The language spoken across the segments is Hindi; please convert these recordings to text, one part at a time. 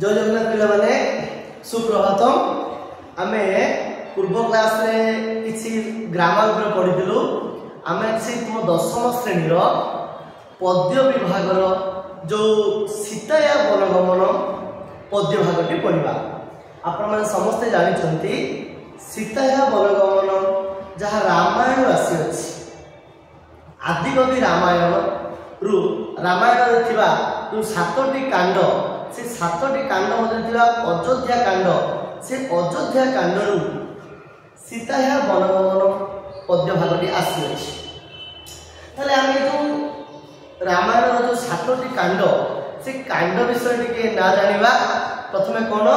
जय जगन्नाथ पिला माने सुप्रभातम। आमे पूर्व क्लास रे किछि ग्रामर ऊपर पढिथिलु। आमे से तुम दशम श्रेणी रो पद्य विभाग रो जो सीताया वनगमन पद्य भागटी पढिबा। आपण माने समस्त जानि छथि सीताया वनगमन जहा रामायण राशि अछि। आदिकवि रामायण रु रामायण रे थिबा जो 7टी कांड से 7टी कांड मध्ये थिबा अयोध्या कांड से अयोध्या कांड रु सीताया वनगमन पद्य भागटी आसी अछि। ताले आमे जो रामायण रो जो 7टी कांड से कांड विषय टिके ना जानिबा। प्रथमे कोन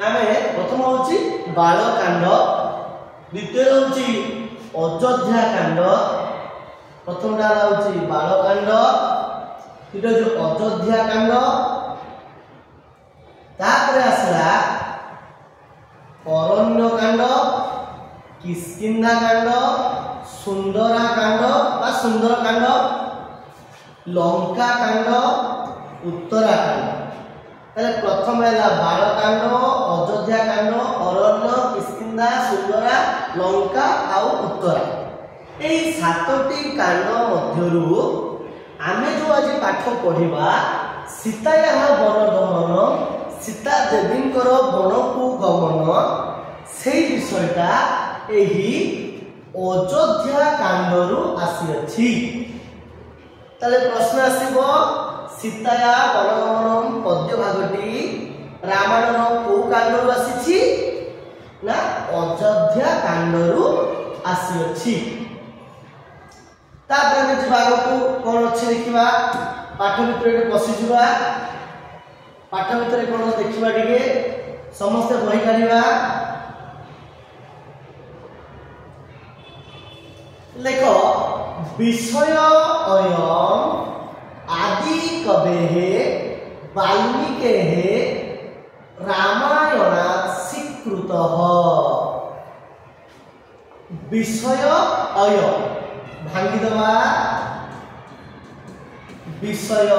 आमे प्रथम होची बाल कांड, द्वितीय होची अयोध्या कांड, प्रथम टा होची बाल कांड, द्वितीय जो अयोध्या कांड, तापरे आसला अरण्य कांड, किष्किंधा कांड, सुंदरा कांड बा सुंदर कांड, लंका कांड, उत्तरा कांड। ताले प्रथम हैला बाल कांड, अयोध्या कांड, अरण्य, किष्किंधा, सुंदरा, लंका आ उत्तरा। एई 7टी कांड मध्यरु आमे जो आज पाठ पढ़िबा सीताया वनगमन, सीता देवींकर वनकु गमन, से विषयटा एही अयोध्या कांडरु आसी अछि। ताले प्रश्न आसीबो सीताया वनगमन पद्य भागटी रामायण को कांडरु आसीछि ना अयोध्या कांडरु आसी अछि। तापर हम जिबागो कोन अछि देखिबा। पाठ भितर पसि जिबा। पाठ भितर कोन देखिबा टिके समस्त बहि काढिबा। लेखो विषय अयम आदि कवेः वाल्मीकेः रामायणात् स्वीकृतः। विषय अयम भांगी दबा। विषय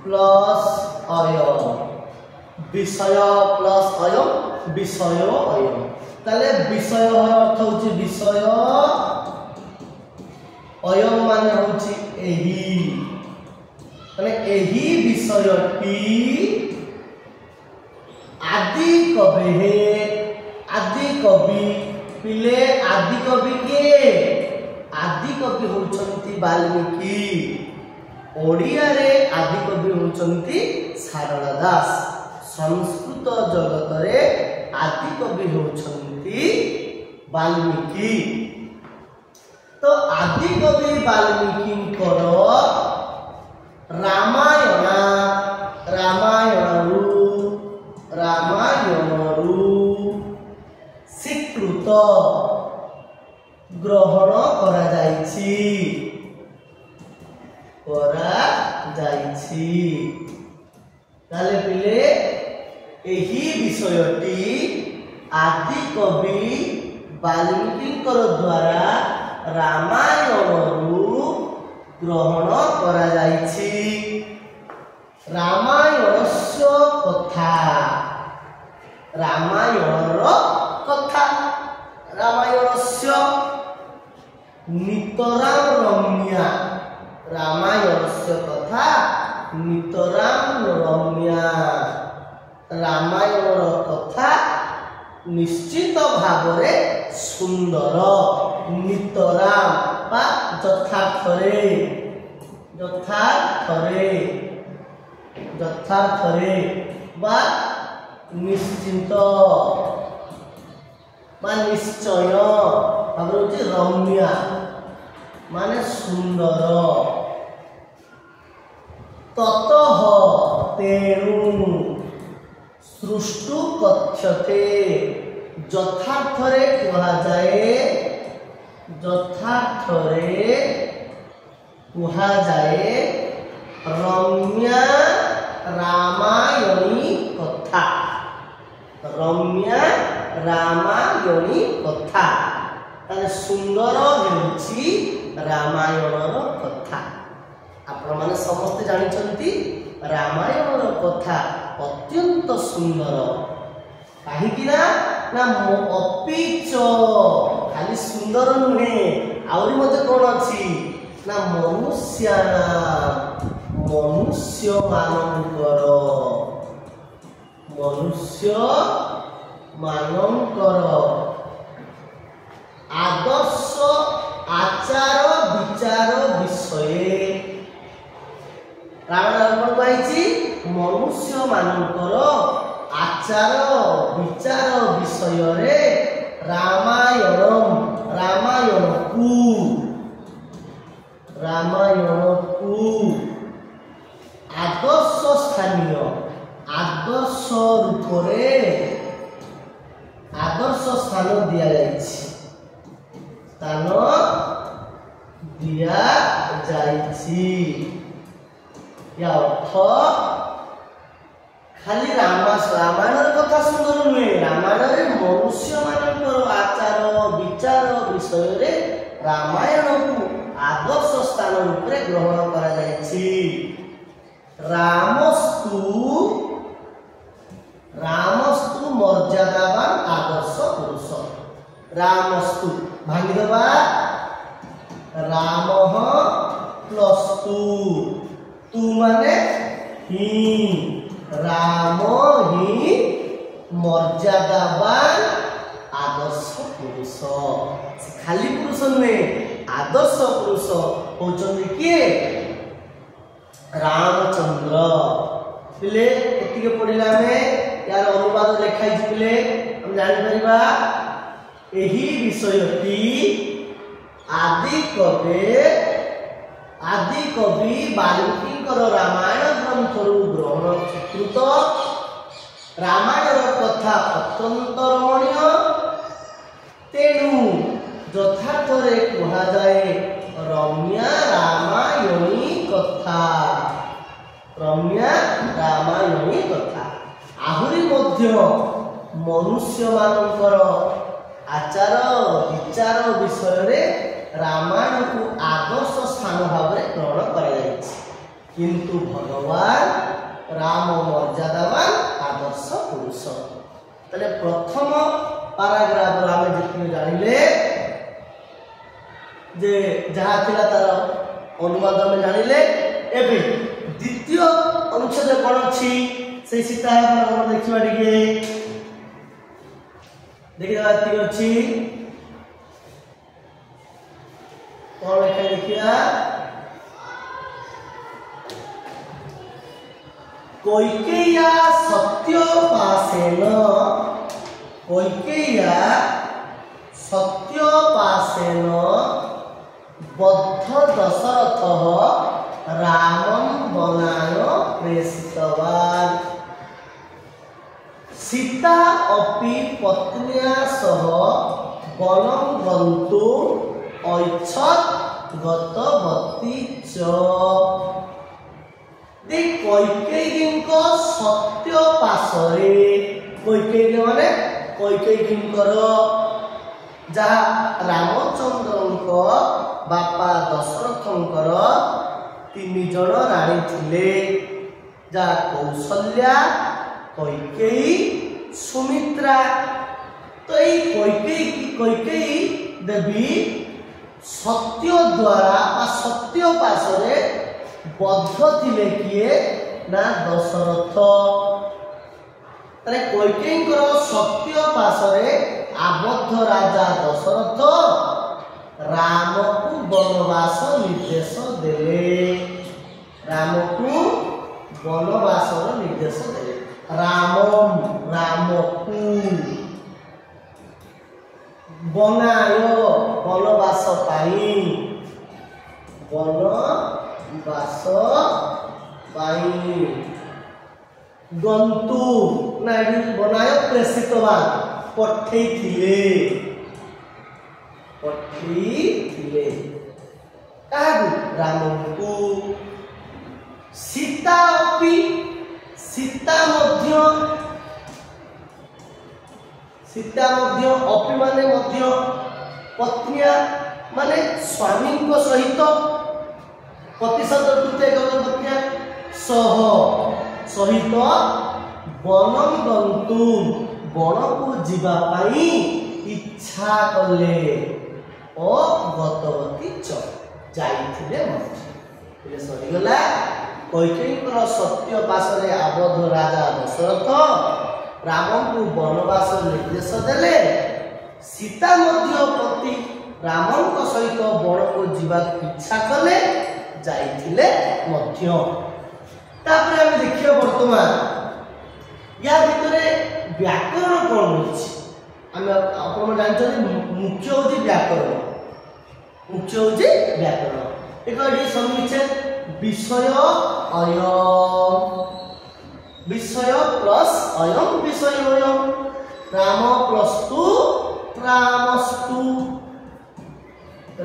प्लस अयम, विषय प्लस अयम, विषय अयम। ताले विषय अर्थ होची विषय, अयम माने होची एही। ताले एही विषयटी आदि कवेः, आदि कवि पिले आदि कवि के आदि कवि होचंती वाल्मीकि। ओडिया रे आदि कवि होचंती सारला दास। संस्कृत जगत रे आदि कवि होचंती वाल्मीकि। तो आदि कवि वाल्मीकिंकर रामायण स्वीकृत ग्रहण करा जाइछि। ताले पिले एही विषयटी आदि कवि वाल्मीकिंकर द्वारा रामायणरु ग्रहण करा जाइछि। रामायणस्य कथा, रामायणर कथा, रामायणस्य नितराम रम्या, रामायणस्य कथा नितराम रम्या। रामायणर कथा निश्चित भावरे सुंदर, नितराम बा यथार्थरे, यथार्थरे बा निश्चित बा निश्चय भावरे रम्या माने सुंदर। ततः तेणु सृष्टु कथ्यते, यथार्थरे कहा जाए, यथार्थरे कहा जाए रम्या रामायणी कथा, रम्या रामायणी कथा। ताले सुंदर हेउछि रामायणर कथा। आपण माने समस्त जानिछंती रामायण कथा अत्यंत सुंदर कहीं ना अपिच खाली सुंदर नुहे आहरी मत कौन अच्छी ना मनुष्य मानकर आदर्श आचार विचार विषय रामायण कौन कही मनुष्य मानकर आचार विचार विषय रे रामायण को आदर्श स्थानीय आदर्श रूप रे आदर्श स्थान दिया या अर्थ खाली रामायण कथा सुंदर नुहे रामायण मनुष्य मानकर आचार विचार विषय रे रामायण को आदर्श स्थान रूप में ग्रहण करा जायछि। रामस्तु मर्यादावान आदर्श पुरुष रामस्तु भांगी दबा राम प्लस तू माने ही राम ही मर्यादावान आदर्श पुरुष खाली पुरुष नुहे आदर्श पुरुष होचंदी किए रामचंद्र पिले एतिके पढ़िला में यार अनुवाद लिखाई पिले हम जानि परिबा एही विषयटी आदि कवि वाल्मीकिंकर रामायण ग्रंथरु ग्रहण स्वीकृत रामायण कथा अत्यंत रमणीय तेणु यथार्थ रे कहा जाए रम्या रामायणी कथा आहुरी मध्य मनुष्य मानकर आचार विचार विषय रे रामायण को आदर्श स्थान भाव में ग्रहण करा किंतु भगवान राम मर्यादावान आदर्श पुरुष तले प्रथम पाराग्राफ आम जी जानिले जे जहाँ थिला तार अनुवाद में जानिले एबे द्वितीय अनुच्छेद कौन अच्छी से सीता देखा टे देखी अच्छी कौन लिखा देखिया कैकेय्या सत्यपासेन बद्ध दशरथ रामं वनाय प्रेषितवान् सीता अपि पत्न्या सह वनं गन्तुम् ऐच्छत् गतवती च कैकेयीको सत्यपाशरे कैकेयी माने कैकेयींकर जहाँ रामचंद्रंको बापा दशरथंकर 3 जन राणी थिले जहाँ कौशल्या कैकेयी सुमित्रा तो कैकेयी देवी सत्य द्वारा सत्य पाशरे बद्ध थिले किए ना दशरथ कैकेयींकर सत्य पाशरे आबद्ध राजा दशरथ राम को वनवास निर्देश देले राम को वनवास निर्देश देले राम को बनाय वनवास पाई वनवास पाई गंतु ना बनाय प्रेषितवान पठे राम को सीता अपि माने पत्निया माने स्वामी सहित प्रतिशत पत्निया सह सहित बनम गंतु बन को जीवा पाई इच्छा कले ओ गतवती च जाइथिले मध्य सरीगला कैकेयीर सत्य पाशरे आबद्ध राजा दशरथ राम को वनवास निर्देश देले सीता मध्य पति राम सहित बन को जीवा इच्छा कले जाइथिले मध्य तापर हम देखियो वर्तमान या भितरे व्याकरण कौन रही हम जानते मुख्य हूँ व्याकरण मुख्य हूँ व्याकरण एक समुच्चेद विषय विषय प्लस अयम विषय राम प्लस तु रामस्तु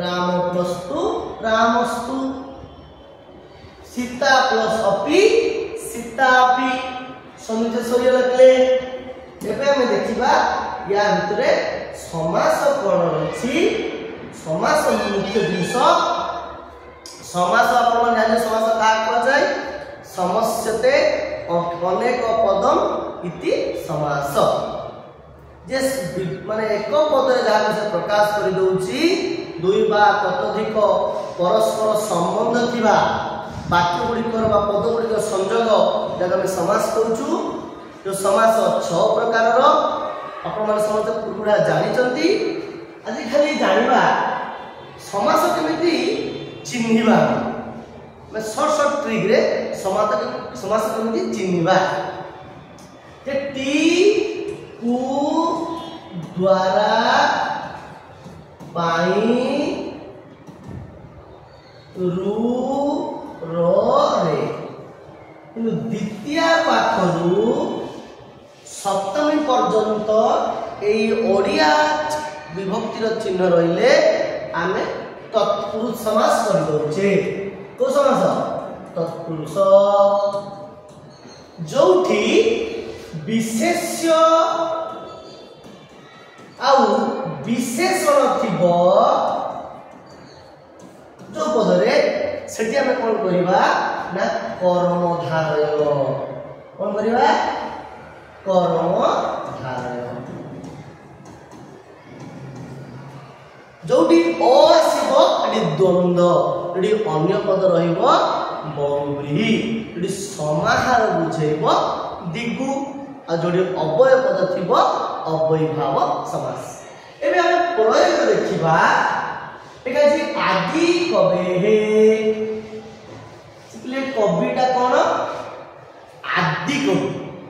राम प्लस तु रामस्तु सीता प्लस अपि सीतापि समुच्चय सरी लगले एबे हम देखिबा या भितरे समास कोन रछि समास मुख्य जिंस समास आपण जाने समास का कह जाय समस्यते अनेक पदम इति समास जे माने एक पद जहा से प्रकाश कर दउछि दुई बा ततोधिक परस्पर संबंध थिबा वाक्य गुड़िकर बा पद गुड़िकर संयोग जब आम समास कहूँ जो समास 6 प्रकार आपण मैंने समझते पूरा जानी आज खाली जाना समास केमिति चिन्हिबा मैं शॉर्ट शॉर्ट ट्रिक रे समास केमिति चिन्हिबा जे टी कु द्वारा पाई रु रो रे किंतु द्वितीय पाखरु सप्तमी पर्यंत एई ओडिया विभक्तिर चिन्ह रहिले आमे तत्पुरुष समास कर दोचे को समास तत्पुरुष जोठी विशेष्य आउ विशेषण थिबो जो पदरे सेठी आमे कोन करिबा ना कर्मधारय कोन करिबा कर्मधारय जोटी अ आसीबो एटी द्वंद्व एटी अन्य पद रहिबो बहुव्रीहि एटी समाहार बुझेइबो दिगु आ जोटी अव्यय पद थिबो अव्ययभाव समास एबे हम प्रयोग देखिबा एका जे आदि कबे सिले कविटा कोन आदि कवि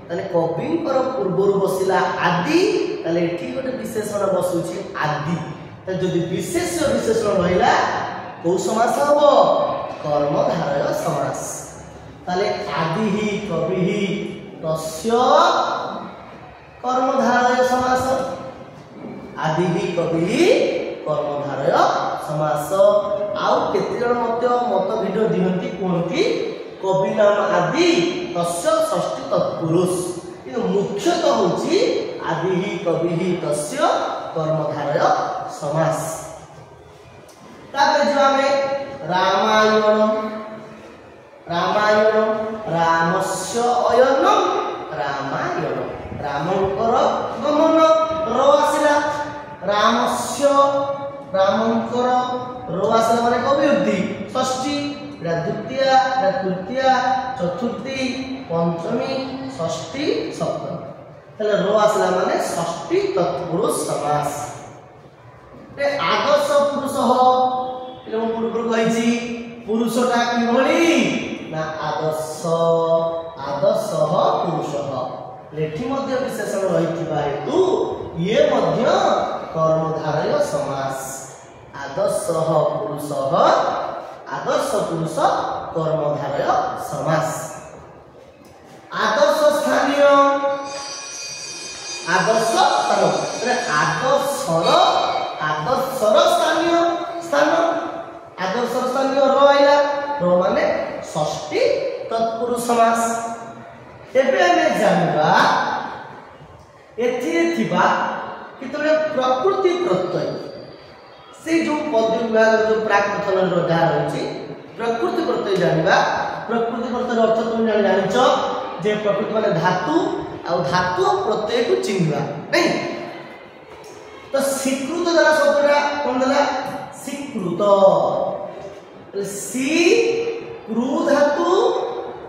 ताले कविंकर पूर्वरु बसिला आदि ताले एठी गोटे विशेषण बसुची आदि त जदि विशेषण रहिला को समास हबो कर्मधारय समास ताले आदि ही कवि ही तस्य कर्मधारय समास आदि ही कवि कर्मधारय समास आउ केते जण मध्य मत भिडियो दिहंती कोनती कवि नाम आदि तस्य षष्ठी तत्पुरुष कि मुख्यतः होची आदि ही कवि ही तस्य कर्मधारय समास तापर जो हमें रामायण रामस्य अयनम रामायण रामंकर गमन रो आसिला रामस्य रामंकर रो आसिला माने कविवृत्ति षष्ठी द्वितीय तृतीय चतुर्थी पंचमी षष्ठी सप्तमी तले रो आसिला माने षष्ठी तत्पुरुष समास रे आदर्श पुरुष हो इले हम पूर्व कहिछि पुरुषटा कि भली ना आदर्श पुरुष लेठी मध्य विशेषण रहिथिबा हेतु ये मध्य कर्मधारय समास आदर्श पुरुष कर्मधारय समास आदर्श स्थानीय आदर्श स्थानीय स्थान आदर्श स्थानीय रहिला रो माने षष्ठी तत्पुरुष समास एबे हमें जानबा एथि थिबा कितने प्रकृति प्रत्यय से जो पद विभाग जो प्राक कथन रो जा रही प्रकृति प्रत्यय जानबा प्रकृति प्रत्यय अर्थ तुम जानिछ जे प्रकृति माने धातु आ धातु प्रत्यय को चिन्हवा नहीं। तो स्वीकृत द्वारा शब्दटा कोन दला स्वीकृत सी क्रू धातु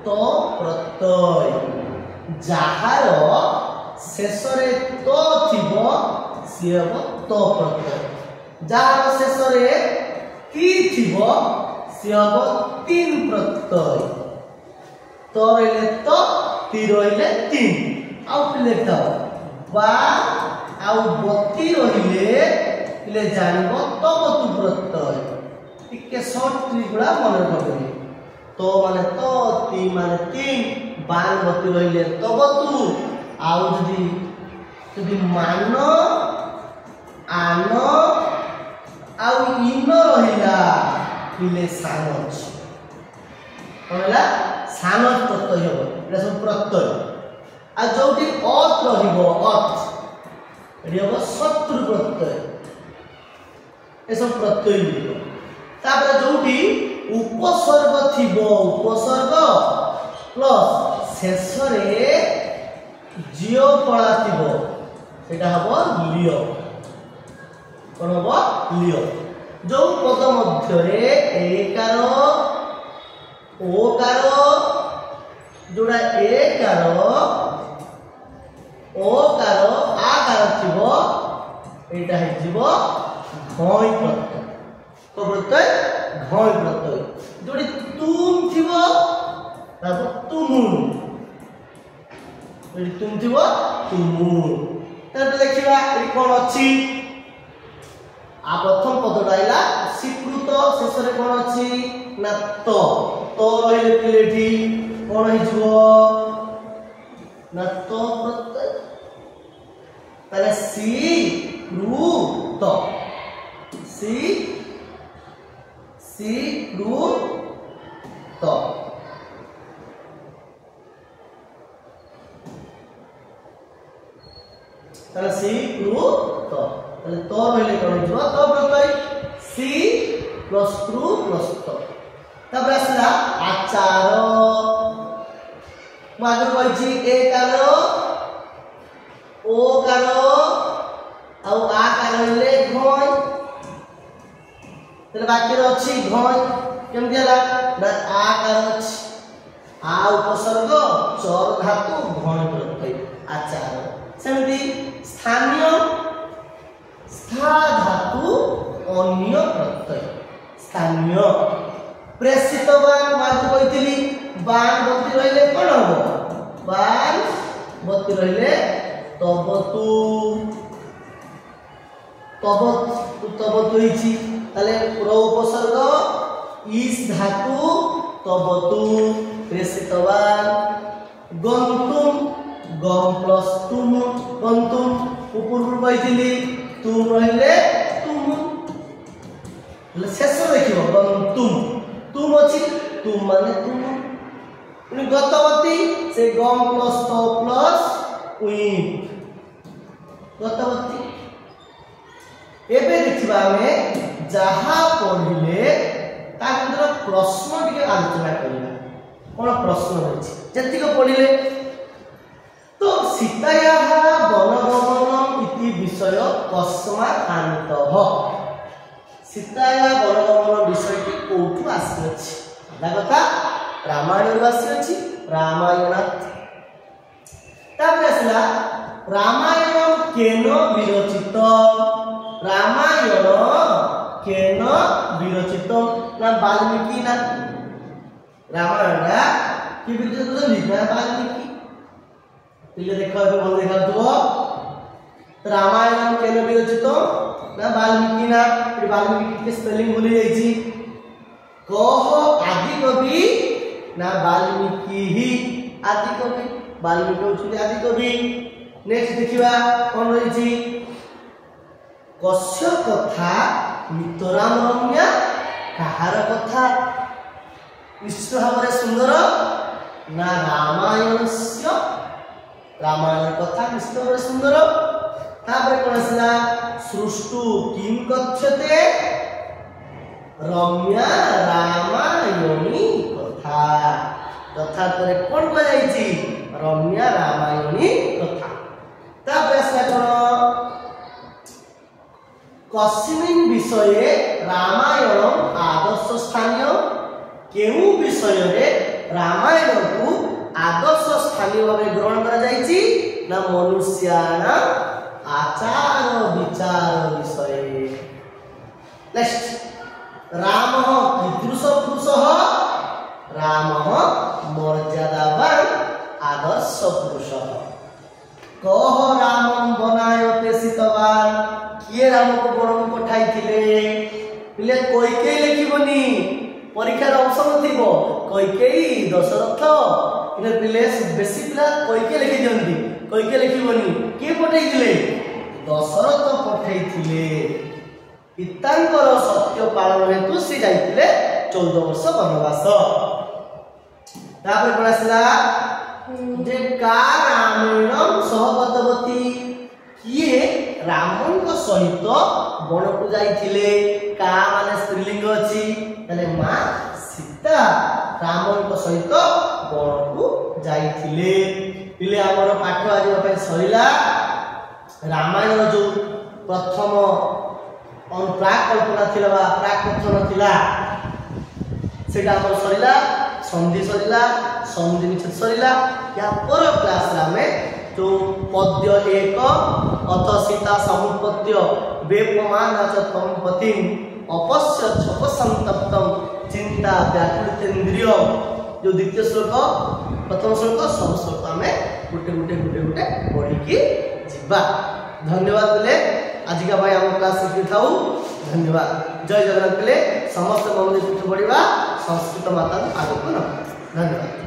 तो प्रत्यय जहार शेष रे तो थिबो सी हबो तो प्रत्यय जहार शेष रे की थिबो सी हबो तीन प्रत्यय तो रहिले तो ती रहिले तीन आउ लेखा बा आउ बती रहिले जानबो तो बतु प्रत्यय टिके शॉर्ट ट्रिक गुडा मन रखबे तो माने तो ती माने तीन बान बती रहिले तो बतु आउ जदी मान आन आउ इन रहिला इले सानच कोनला सानच प्रत्यय हो एटा सब प्रत्यय आ जोटी अत रहिबो अत एडी हो शत्रु प्रत्यय ए सब प्रत्यय लिखो तापर जोटी उपसर्ग थिबो उपसर्ग प्लस शेष रे जियो पळा थिबो सेटा हबो लियो कोन हबो लियो जो पद मध्य रे एकार ओकार जोडा एकार ओकार आकार थिबो एटा हे जीवो घय प्रत्यय तो प्रत्यय घय प्रत्यय जोडी तुम थिबो ताको तुमुन जोडी तुम थिबो तुमुन तब देखिबा ए कोन अछि आ प्रथम पदटा आइला स्वीकृत शेष रे कोन अछि ना तो रहिले पिलेठी कोन हि जिवो ना तो प्रत्यय ताले सी रू तो सी रू तो ताले सी रू तो ताले तो रहिले कोन जिवो तो प्रत्यय सी प्लस रू प्लस तो तब आसला आचार मागर कहि एकार ओकार आउ आकार ले घय तले वाक्य रे अछि घय केम दिला ना आकार अछि आ उपसर्ग चर धातु घय प्रत्यय आचार सेमति स्थानीय स्था धातु अन्य प्रत्यय स्थानीय प्रेषित बाण मागु कहितली बाण बत्ती रहिले कोन हो बाण बत्ती रहिले तबतु होइछि ताले प्र उपसर्ग इस धातु तबतु प्रेषित बाण गंतुम गम प्लस तुम गंतुम ऊपर कहितली तुम रहिले तुम शेष देखिबो गंतुम तुम अछि तुम माने तुम उनी गतवती से गम प्लस तो प्लस उई गतवती एबे देखिबा में जहा पढिले ता अंदर प्रश्न टिके आलोचना करिबा कोन प्रश्न होछि जति को पढिले तो सीतायाः वनगमनम इति विषय कस्मात् आनीतः सीताया वनगमन विषय की कोठु आसी कथा रामायण आसी रामायणात् तापर आसला रामायण केन विरचित रामायण केन विरचित ना वाल्मीकि ना रामायण कि विरचित ना वाल्मीकि पिले देखो ए बोल देखा दो रामायण केन विरचित ना वाल्मीकि ना वाल्मीकि के स्पेलिंग भूली जाईची कह आदि कवि ना वाल्मीकि ही आदि कवि वाल्मीकि होची आदि कवि नेक्स्ट देखिबा कोन रहिची कस्य कथा मितराम रम्या कहार कथा निश्चित भाव सुंदर ना रामायणस्य रामायण कथा निश्चित भाव सुंदर तापर कोन आसला सृष्टु किम कथ्यते रम्या रामायणी कथा कथा यथार्थरे कोन को जाईची रम्या रामायणी कथा तापर आसला कोन कस्मिन विषय रामायण आदर्श स्थानीय केउ विषय रे रामायण को आदर्श स्थानीय भाव ग्रहण करा जाईची ना मनुष्याना आचार विचार विषय। नेक्स्ट राम कीदृश पुरुष राम मर्यादावान आदर्श पुरुष कह राम बनाय प्रेषितवान किए राम को वन को पठाई पिले कैकेयी लिखिबनी परीक्षार अंश नथिबो कैकेयी दशरथ इने पिले बेसी पिला कैकेयी लिखि दियंती कैकेयी लिखिबनी किए पठाई थिले दशरथ पठाई थिले पितांकर सत्य पालन हेतु से जाइथिले 14 वर्ष वनवास। तापर कोन आसला जे का रामायण सहगतवती किए रामन को सहित वन को जाइथिले का माने स्त्रीलिंग अछि तले मां सीता रामन को सहित वन को जाइथिले पिले हमर पाठ आज पे सरिला रामायण जो प्रथम प्राक कल्पना थिला बा प्राक कथन थिला सेटा हमर सरिला संधि सरिला संधि विच्छेद सरिला या पर क्लास रे हमें तो पद्य 1 अथ सीता समुपत्य वेपमानाचतम पतिम अपश्य छपसंतप्तम चिंता व्याकुलितेन्द्रिय जो द्वितीय श्लोक प्रथम श्लोक सब श्लोक हमें गुटे पढ़ी की जिबा। धन्यवाद बोले आज का भाई हम क्लास शिखी थाउ धन्यवाद। जय जगन्नाथ बोले समस्त मन पढ़ा संस्कृत माता आगे को धन्यवाद।